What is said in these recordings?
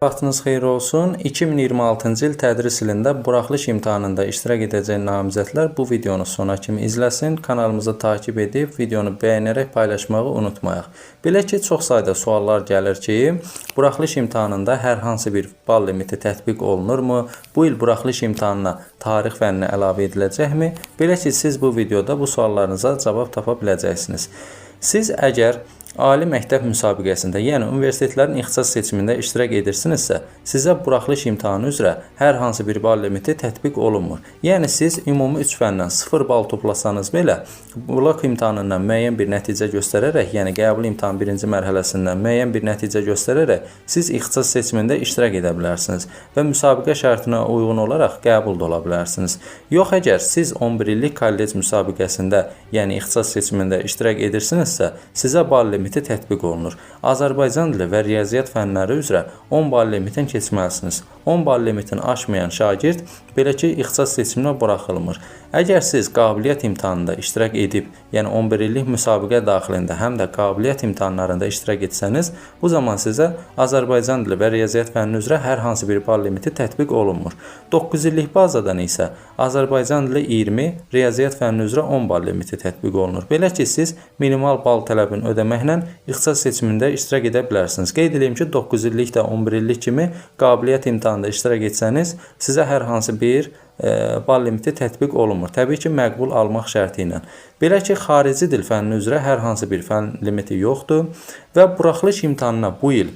Vaxtınız xeyir olsun. 2026-cı il tədris ilində buraxılış imtahanında iştirak edəcək namizədlər bu videonu sona kimi izləsin. Kanalımızı takib edib, videonu bəyənərək paylaşmağı unutmayaq. Belə ki, çox sayda suallar gəlir ki, buraxılış imtahanında hər hansı bir bal limiti tətbiq olunurmu? Bu il buraxılış imtahanına tarix fənni əlavə ediləcəkmi? Belə ki, siz bu videoda bu suallarınıza cavab tapa biləcəksiniz. Siz əgər ali məktəb müsabiqəsində, yəni universitetlərin ixtisas seçimində iştirak edirsinizsə, sizə buraxılış imtahanı üzrə hər hansı bir bal limiti tətbiq olunmur. Yəni siz ümumi 3 fəndən 0 bal toplasanız belə, blok imtahanından müəyyən bir nəticə göstərərək, yəni qəbul imtahanı birinci mərhələsindən müəyyən bir nəticə göstərərək, siz ixtisas seçimində iştirak edə bilərsiniz və müsabiqə şərtinə uyğun olaraq qəbul da ola bilərsiniz. Yox, əgər siz 11 illik kollec müsabiqəsində, yəni ixtisas seçimində iştirak edirsinizsə, sizə bal limiti tətbiq olunur. Azərbaycan dili və riyaziyyat fənləri üzrə 10 bal limitin keçməlisiniz. 10 bal limitini aşmayan şagird belə ki, ixtisas seçiminə buraxılmır. Əgər siz qabiliyyət imtahanında iştirak edib, yəni 11 illik müsabiqə daxilində həm də qabiliyyət imtahanlarında iştirak etsəniz, bu zaman sizə Azərbaycan dili və riyaziyyat fənni üzrə hər hansı bir bal limiti tətbiq olunmur. 9 illik bazadan isə Azərbaycan dili 20, riyaziyyat fənni üzrə 10 bal limiti tətbiq olunur. Belə ki, siz minimal bal tələbini ödəməklə ixtisas seçimində iştirak edə bilərsiniz. Qeyd edeyim ki, 9 illik də 11 illik kimi qabiliyyət imtahanında iştirak etsəniz, sizə hər hansı bir bal limiti tətbiq olunmur. Təbii ki, məqbul almaq şərti ilə. Belə ki, xarici dil fənni üzrə hər hansı bir fən limiti yoxdur və buraxılış imtahanına bu il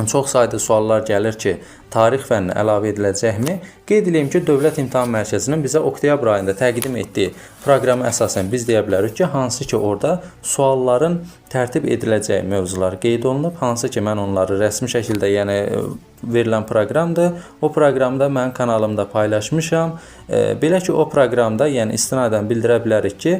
çox sayda suallar gəlir ki, tarix fənni əlavə ediləcəkmi? Qeyd edeyim ki, Dövlət İmtahan Mərkəzinin bizə oktyabr ayında təqdim etdiyi proqramı əsasən biz deyə bilərik ki, hansı ki orada sualların tərtib ediləcəyi mövzular qeyd olunub, hansı ki mən onları rəsmi şəkildə, yəni verilən proqramdır. O proqramda mən kanalımda paylaşmışam. Belə ki, o proqramda, yəni istinadən bildirə bilərik ki,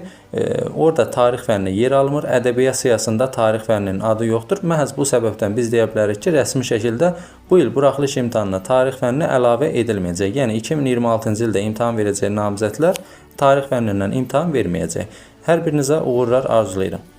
orada tarix fənni yer almır. Ədəbiyyat siyahısında tarix fənninin adı yoxdur. Məhz bu səbəbdən biz deyə bilərik ki, rəsmi şəkildə bu il buraxılış imtahanına tarix fənni əlavə edilməyəcək. Yəni 2026-cı ildə imtahan verəcək namizədlər tarix fənnindən imtahan verməyəcək. Hər birinizə uğurlar arzulayıram.